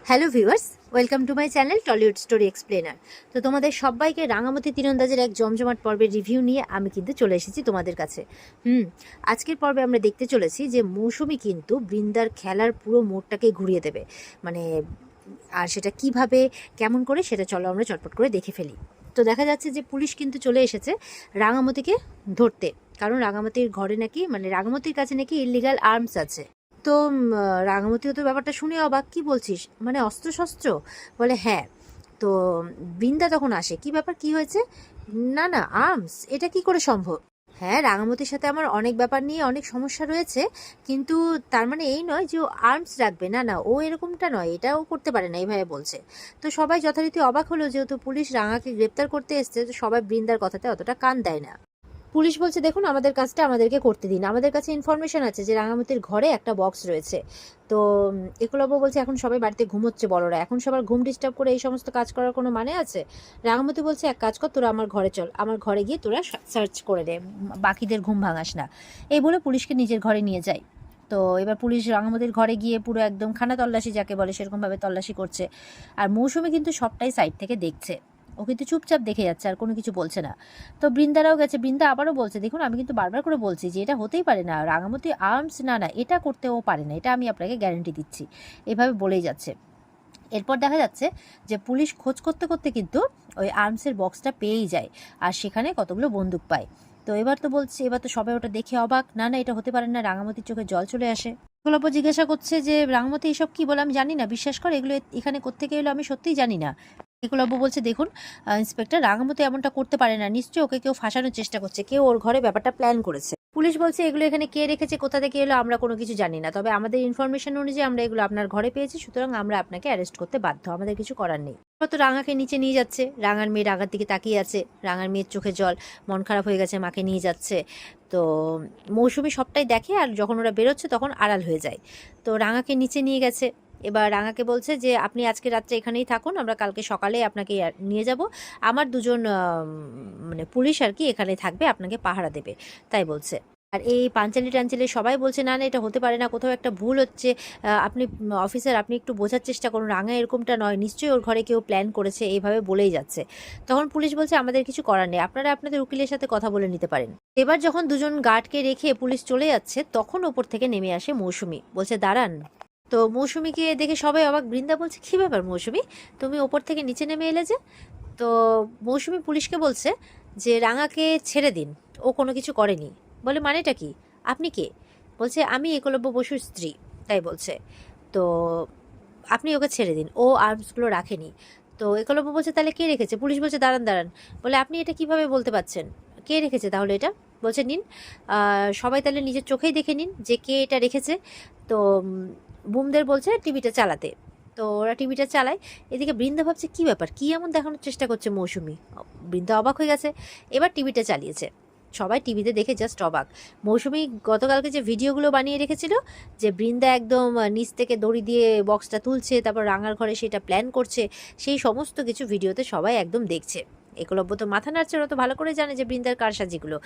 Hello viewers, welcome to my channel Tollywood story explainer. তো তোমাদের সবাইকে রাঙামাটি তীরন্দাজের এক জমজমাট পর্বের রিভিউ নিয়ে আমি কিন্তু চলে এসেছি তোমাদের কাছে। আজকের পর্বে আমরা দেখতে চলেছি যে মৌসুমী কিন্তু বৃন্দার খেলার পুরো মোড়টাকে ঘুরিয়ে দেবে। মানে আর সেটা কিভাবে কেমন করে সেটা চলো আমরা চটপট করে দেখে ফেলি। তো দেখা যাচ্ছে যে পুলিশ কিন্তু চলে এসেছে রাঙামতিকে ধরতে, কারণ রাঙামতির ঘরে নাকি রাঙামতির কাছে নাকি ইল্লিগাল আর্মস আছে। তো রাঙামতিও তো ব্যাপারটা শুনে অবাক, কি বলছিস, মানে অস্ত্রশস্ত্র? বলে হ্যাঁ। তো বৃন্দা তখন আসে, কি ব্যাপার, কি হয়েছে? না না, আর্মস, এটা কি করে সম্ভব? হ্যাঁ, রাঙামতির সাথে আমার অনেক ব্যাপার নিয়ে অনেক সমস্যা রয়েছে, কিন্তু তার মানে এই নয় যে ও আর্মস রাখবে। না না, ও এরকমটা নয়, এটাও করতে পারে না, এইভাবে বলছে। তো সবাই যথারীতি অবাক হলো, যেহেতু পুলিশ রাঙাকে গ্রেপ্তার করতে এসছে, তো সবাই বৃন্দার কথাতে অতটা কান দেয় না। পুলিশ বলছে, দেখুন আমাদের কাজটা আমাদেরকে করতে দিন, আমাদের কাছে ইনফরমেশন আছে যে রাঙামতির ঘরে একটা বক্স রয়েছে। তো একলব্য বলছে, এখন সবাই বাড়িতে ঘুমোচ্ছে বড়রা, এখন সবার ঘুম ডিস্টার্ব করে এই সমস্ত কাজ করার কোনো মানে আছে? রাঙামতি বলছে, এক কাজ কর, তোরা আমার ঘরে চল, আমার ঘরে গিয়ে তোরা সার্চ করে দে, বাকিদের ঘুম ভাঙাস না। এই বলে পুলিশকে নিজের ঘরে নিয়ে যায়। তো এবার পুলিশ রাঙামতির ঘরে গিয়ে পুরো একদম খানা তল্লাশি যাকে বলে সেরকমভাবে তল্লাশি করছে। আর মৌসুমী কিন্তু সবটাই সাইড থেকে দেখছে, ও কিন্তু চুপচাপ দেখে যাচ্ছে আর কোনো কিছু বলছে না। তো বৃন্দারাও গেছে, বৃন্দা আবারও বলছে, দেখুন আমি কিন্তু বারবার করে বলছি যে এটা হতেই পারে না, রাঙামতি আর্মস না না, এটা করতেও পারে না, এটা আমি আপনাকে গ্যারান্টি দিচ্ছি। এভাবে বলেই যাচ্ছে। এরপর দেখা যাচ্ছে যে পুলিশ খোঁজ করতে করতে কিন্তু ওই আর্মসের বক্সটা পেয়েই যায়, আর সেখানে কতগুলো বন্দুক পায়। তো এবার তো বলছে, এবার তো সবাই ওটা দেখে অবাক, না না এটা হতে পারে না, রাঙামতির চোখে জল চলে আসে। গোলাপ জিজ্ঞাসা করছে যে রাঙামতি এসব কি বলে, আমি জানি না, বিশ্বাস করে এগুলো এখানে কোত্থেকে এলো আমি সত্যিই জানি না। একলব্য বলছে, দেখুন ইন্সপেক্টর, রাঙামতি এমনটা করতে পারে না, নিশ্চয়ই ওকে কেউ ফাঁসানোর চেষ্টা করছে, কেউ ওর ঘরে ব্যাপারটা প্ল্যান করেছে। পুলিশ বলছে, এগুলো এখানে কে রেখেছে, কোথা থেকে এলো আমরা কোনো কিছু জানি না, তবে আমাদের ইনফরমেশন অনুযায়ী আমরা এগুলো আপনার ঘরে পেয়েছি, সুতরাং আমরা আপনাকে অ্যারেস্ট করতে বাধ্য, আমাদের কিছু করার নেই। তো রাঙাকে নিচে নিয়ে যাচ্ছে, রাঙার মেয়ে রাঙার দিকে তাকিয়ে আছে, রাঙার মেয়ের চোখে জল, মন খারাপ হয়ে গেছে, মাকে নিয়ে যাচ্ছে। তো মৌসুমী সবটাই দেখে, আর যখন ওরা বেরোচ্ছে তখন আড়াল হয়ে যায়। তো রাঙাকে নিচে নিয়ে গেছে। এবার রাঙাকে বলছে যে আপনি আজকে রাত্রে এখানেই থাকুন, আমরা কালকে সকালে আপনাকে নিয়ে যাব, আমার দুজন পুলিশ আর কি এখানে থাকবে, আপনাকে পাহারা দেবে, তাই বলছে। আর এই পাঞ্চালি টাঞ্চালি সবাই বলছে, না না এটা হতে পারে না, কোথাও একটা ভুল হচ্ছে, আপনি অফিসার আপনি একটু বোঝার চেষ্টা করুন, রাঙা এরকমটা নয়, নিশ্চয়ই ওর ঘরে কেউ প্ল্যান করেছে, এইভাবে বলেই যাচ্ছে। তখন পুলিশ বলছে, আমাদের কিছু করার নেই, আপনারা আপনাদের উকিলের সাথে কথা বলে নিতে পারেন। এবার যখন দুজন গার্ডকে রেখে পুলিশ চলে যাচ্ছে, তখন ওপর থেকে নেমে আসে মৌসুমী, বলছে দাঁড়ান। তো মৌসুমীকে দেখে সবাই অবাক, বৃন্দা বলছে, কী ব্যাপার মৌসুমী, তুমি ওপর থেকে নিচে নেমে এলে যে? তো মৌসুমী পুলিশকে বলছে যে রাঙাকে ছেড়ে দিন, ও কোনো কিছু করেনি। বলে মানেটা কি, আপনি কে? বলছে, আমি একলব্য বসুর স্ত্রী, তাই বলছে। তো আপনি ওকে ছেড়ে দিন, ও আর্মসগুলো রাখেনি। তো একলব্য বলছে, তাহলে কে রেখেছে? পুলিশ বলছে, দাঁড়ান দাঁড়ান, বলে আপনি এটা কিভাবে বলতে পারছেন, কে রেখেছে তাহলে এটা? বলছে, নিন, সবাই তাহলে নিজের চোখেই দেখে নিন যে কে এটা রেখেছে। তো বুমদের বলছে টিভিটা চালাতে। তো ওরা টিভিটা চালায়। এদিকে বৃন্দা ভাবছে, কী ব্যাপার, কী এমন দেখানোর চেষ্টা করছে মৌসুমী। বৃন্দা অবাক হয়ে গেছে। এবার টিভিটা চালিয়েছে, সবাই টিভিতে দেখে জাস্ট অবাক। মৌসুমী গতকালকে যে ভিডিওগুলো বানিয়ে রেখেছিল, যে বৃন্দা একদম নিচ থেকে দড়ি দিয়ে বক্সটা তুলছে, তারপর রাঙার ঘরে সেটা প্ল্যান করছে, সেই সমস্ত কিছু ভিডিওতে সবাই একদম দেখছে। একলব্য তো মাথা নাড়ছে, ওরা তো ভালো করে জানে যে বৃন্দার কারসাজিগুলো,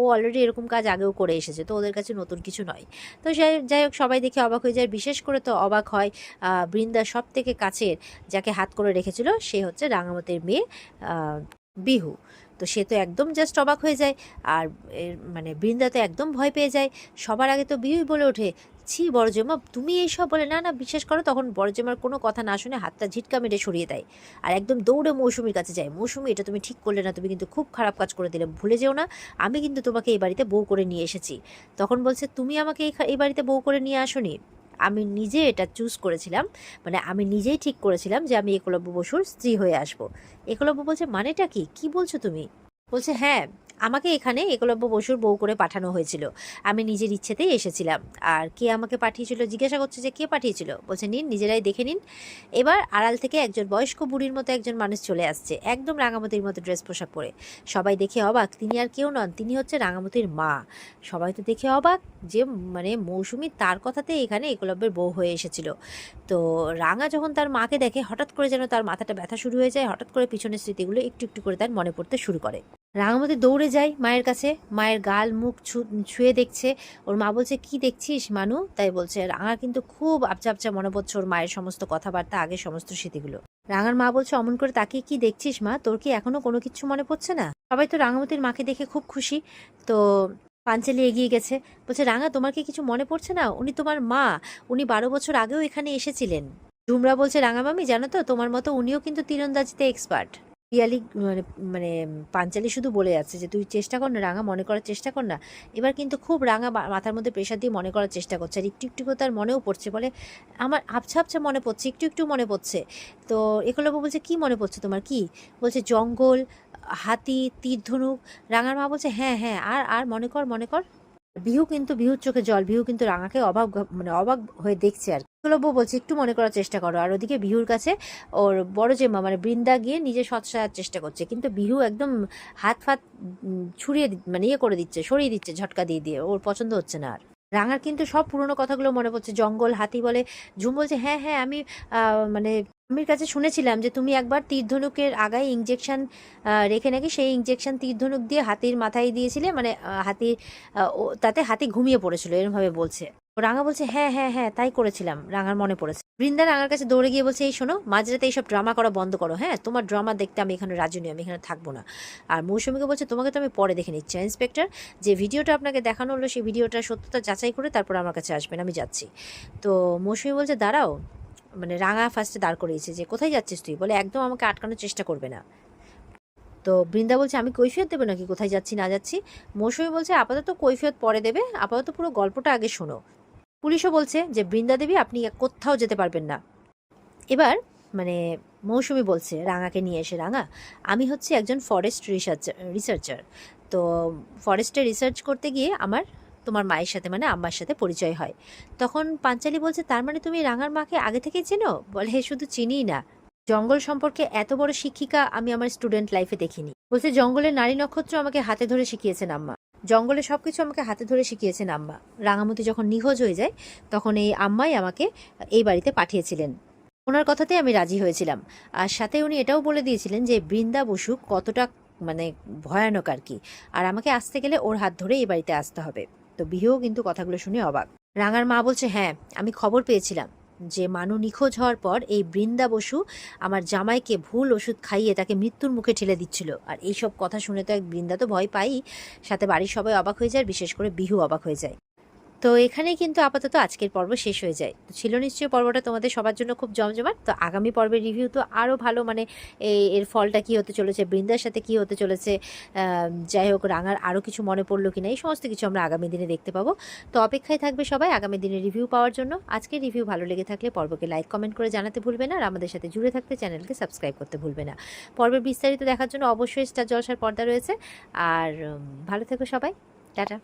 ও অলরেডি এরকম কাজ আগেও করে এসেছে, তো ওদের কাছে নতুন কিছু নয়। তো যাই হোক, সবাই দেখে অবাক হয়ে যায়, বিশেষ করে তো অবাক হয় বৃন্দার সব থেকে কাছের যাকে হাত করে রেখেছিল, সে হচ্ছে রাঙামতির মেয়ে বিহু। তো সে তো একদম জাস্ট অবাক হয়ে যায়, আর বৃন্দা তো একদম ভয় পেয়ে যায়। সবার আগে তো বিহুই বলে ওঠে, ছি বড়জমা তুমি এইসব, বলে না না বিশ্বাস করো। তখন বড়জমার কোনো কথা না শুনে হাতটা ঝিটকা মেরে সরিয়ে দেয়, আর একদম দৌড়ে মৌসুমীর কাছে যায়। মৌসুমী, এটা তুমি ঠিক করলে না, তুমি কিন্তু খুব খারাপ কাজ করে দিলে, ভুলে যেও না আমি কিন্তু তোমাকে এই বাড়িতে বউ করে নিয়ে এসেছি। তখন বলছে, তুমি আমাকে এই বাড়িতে বউ করে নিয়ে আসোনি, আমি নিজে এটা চুজ করেছিলাম, আমি নিজেই ঠিক করেছিলাম যে আমি একলব্য বসুর স্ত্রী হয়ে আসব। একলব্য বলছে, মানেটা কি, কি বলছো তুমি? বলছে, হ্যাঁ, আমাকে এখানে একলব্য বসুর বউ করে পাঠানো হয়েছিল, আমি নিজের ইচ্ছেতেই এসেছিলাম। আর কে আমাকে পাঠিয়েছিল জিজ্ঞাসা করছে যে কে পাঠিয়েছিল, বলছে নিন নিজেরাই দেখে নিন। এবার আড়াল থেকে একজন বয়স্ক বুড়ির মতো একজন মানুষ চলে আসছে, একদম রাঙামতির মতো ড্রেস পোশাক পরে। সবাই দেখে অবাক, তিনি আর কেউ নন, তিনি হচ্ছে রাঙামতির মা। সবাই তো দেখে অবাক যে মৌসুমী তার কথাতে এখানে একলব্যের বউ হয়ে এসেছিল। তো রাঙা যখন তার মাকে দেখে, হঠাৎ করে যেন তার মাথাটা ব্যথা শুরু হয়ে যায়, হঠাৎ করে পিছনের স্মৃতিগুলো একটু একটু করে তার মনে পড়তে শুরু করে। রাঙামতি দৌড়ে যায় মায়ের কাছে, মায়ের গাল মুখ ছুঁয়ে দেখছে। ওর মা বলছে কি দেখছিস মানু? তাই বলছে। রাঙার কিন্তু খুব আবছা আবছা মনে পড়ছে ওর মায়ের সমস্ত কথাবার্তা, আগের সমস্ত স্মৃতিগুলো। রাঙার মা বলছে অমন করে তাকিয়ে কি দেখছিস মা? তোর কি এখনো কোনো কিছু মনে পড়ছে না? সবাই তো রাঙামতির মাকে দেখে খুব খুশি। তো পাঞ্চালি এগিয়ে গেছে, বলছে রাঙা তোমার কি কিছু মনে পড়ছে না? উনি তোমার মা, উনি 12 বছর আগেও এখানে এসেছিলেন। ঝুমরা বলছে রাঙা মামি জানো তো তোমার মতো উনিও কিন্তু তীরন্দাজিতে এক্সপার্ট। পিয়ালি মানে মানে পাঞ্চালি শুধু বলে যাচ্ছে যে তুই চেষ্টা কর না রাঙা, মনে করার চেষ্টা কর না। এবার কিন্তু খুব রাঙা মাথার মধ্যে প্রেশার দিয়ে মনে করার চেষ্টা করছে, আর একটু একটু করে তার মনেও পড়ছে। বলে আমার আবছা আবছা মনে পড়ছে, একটু একটু মনে পড়ছে। তো একলব্য বলছে কি মনে পড়ছে তোমার? কি বলছে? জঙ্গল, হাতি, তীর ধনুক। রাঙার মা বলছে হ্যাঁ হ্যাঁ, আর আর মনে কর মনে কর। বিহু কিন্তু, বিহুর চোখে জল। বিহু কিন্তু রাঙাকে অবাক অবাক হয়ে দেখছে আর কি। একলব্য বলছে একটু মনে করার চেষ্টা করো। আর ওদিকে বিহুর কাছে ওর বড় জেম্মা মানে বৃন্দা গিয়ে নিজে সৎ সাজার চেষ্টা করছে, কিন্তু বিহু একদম হাত ফাত ছুড়িয়ে ইয়ে করে দিচ্ছে, সরিয়ে দিচ্ছে ঝটকা দিয়ে দিয়ে। ওর পছন্দ হচ্ছে না আর। রাঙার কিন্তু সব পুরনো কথাগুলো মনে পড়ছে। জঙ্গল, হাতি বলে। ঝুম বলছে হ্যাঁ হ্যাঁ, আমি মানে আমির কাছে শুনেছিলাম যে তুমি একবার তীর ধনুকের আগায় ইঞ্জেকশন রেখে নাকি সেই ইঞ্জেকশন তীর ধনুক দিয়ে হাতির মাথায় দিয়েছিলে, মানে হাতির তাতে হাতি ঘুমিয়ে পড়েছিল, এরমভাবে বলছে। রাঙা বলছে হ্যাঁ হ্যাঁ হ্যাঁ, তাই করেছিলাম। রাঙার মনে পড়েছে। বৃন্দা রাঙার কাছে দৌড়ে গিয়ে বলছে এই শোনো, মাঝরাতে এইসব ড্রামা করা বন্ধ করো। হ্যাঁ, তোমার ড্রামা দেখতে আমি এখানে রাজি নই, আমি এখানে থাকবো না। আর মৌসুমীকে বলছে তোমাকে তো আমি পরে দেখে নিচ্ছি ইন্সপেক্টর, যে ভিডিওটা আপনাকে দেখানো হলো সেই ভিডিওটা সত্যতা যাচাই করে তারপর আমার কাছে আসবেন, আমি যাচ্ছি। তো মৌসুমী বলছে দাঁড়াও, মানে রাঙা ফার্স্টে দাঁড় করিয়েছে যে কোথায় যাচ্ছিস তুই? বলে একদম আমাকে আটকানোর চেষ্টা করবে না। তো বৃন্দা বলছে আমি কৈফিয়ত দেবো নাকি কোথায় যাচ্ছি না যাচ্ছি? মৌসুমী বলছে আপাতত কৈফিয়ত পরে দেবে, আপাতত পুরো গল্পটা আগে শোনো। পুলিশও বলছে যে বৃন্দা দেবী আপনি কোথাও যেতে পারবেন না। এবার মানে মৌসুমী বলছে রাঙাকে নিয়ে এসে, রাঙা আমি হচ্ছে একজন ফরেস্ট রিসার্চার। তো ফরেস্টে রিসার্চ করতে গিয়ে আমার তোমার মায়ের সাথে মানে আম্মার সাথে পরিচয় হয়। তখন পাঞ্চালি বলছে তার মানে তুমি রাঙার মাকে আগে থেকে চেনো? বলে হে শুধু চিনিই না, জঙ্গল সম্পর্কে এত বড় শিক্ষিকা আমি আমার স্টুডেন্ট লাইফে দেখিনি। বলছে জঙ্গলের নারী নক্ষত্র আমাকে হাতে ধরে শিখিয়েছেন আম্মা, জঙ্গলে সবকিছু আমাকে হাতে ধরে শিখিয়েছেন আম্মা। রাঙামতি যখন নিখোঁজ হয়ে যায় তখন এই আম্মাই আমাকে এই বাড়িতে পাঠিয়েছিলেন, ওনার কথাতেই আমি রাজি হয়েছিলাম। আর সাথে উনি এটাও বলে দিয়েছিলেন যে বৃন্দা বসু কতটা মানে ভয়ানক আর কি, আর আমাকে আসতে গেলে ওর হাত ধরে এই বাড়িতে আসতে হবে। তো বিহুও কিন্তু কথাগুলো শুনে অবাক। রাঙার মা বলছে হ্যাঁ আমি খবর পেয়েছিলাম যে মানু নিখোঁজ হওয়ার পর এই বৃন্দা বসু আমার জামাইকে ভুল ওষুধ খাইয়ে তাকে মৃত্যুর মুখে ঠেলে দিচ্ছিল। আর এইসব কথা শুনে তো এক বৃন্দা তো ভয় পাই, সাথে বাড়ির সবাই অবাক হয়ে যায়, বিশেষ করে বিহু অবাক হয়ে যায়। তো এখানেই কিন্তু আপাতত আজকের পর্ব শেষ হয়ে যায়। তো ছিল নিশ্চয়ই পর্বটা তোমাদের সবার জন্য খুব জমজমাট। তো আগামী পর্বের রিভিউ তো আরও ভালো, মানে এর ফলটা কী হতে চলেছে, বৃন্দার সাথে কী হতে চলেছে, যাই হোক রাঙার আরও কিছু মনে পড়লো কিনা, এই সমস্ত কিছু আমরা আগামী দিনে দেখতে পাবো। তো অপেক্ষায় থাকবে সবাই আগামী দিনে রিভিউ পাওয়ার জন্য। আজকের রিভিউ ভালো লেগে থাকলে পর্বকে লাইক কমেন্ট করে জানাতে ভুলবে না, আর আমাদের সাথে জুড়ে থাকতে চ্যানেলকে সাবস্ক্রাইব করতে ভুলবে না। পর্বের বিস্তারিত দেখার জন্য অবশ্যই স্টার জলসার পর্দা রয়েছে। আর ভালো থেকো সবাই, টাটা।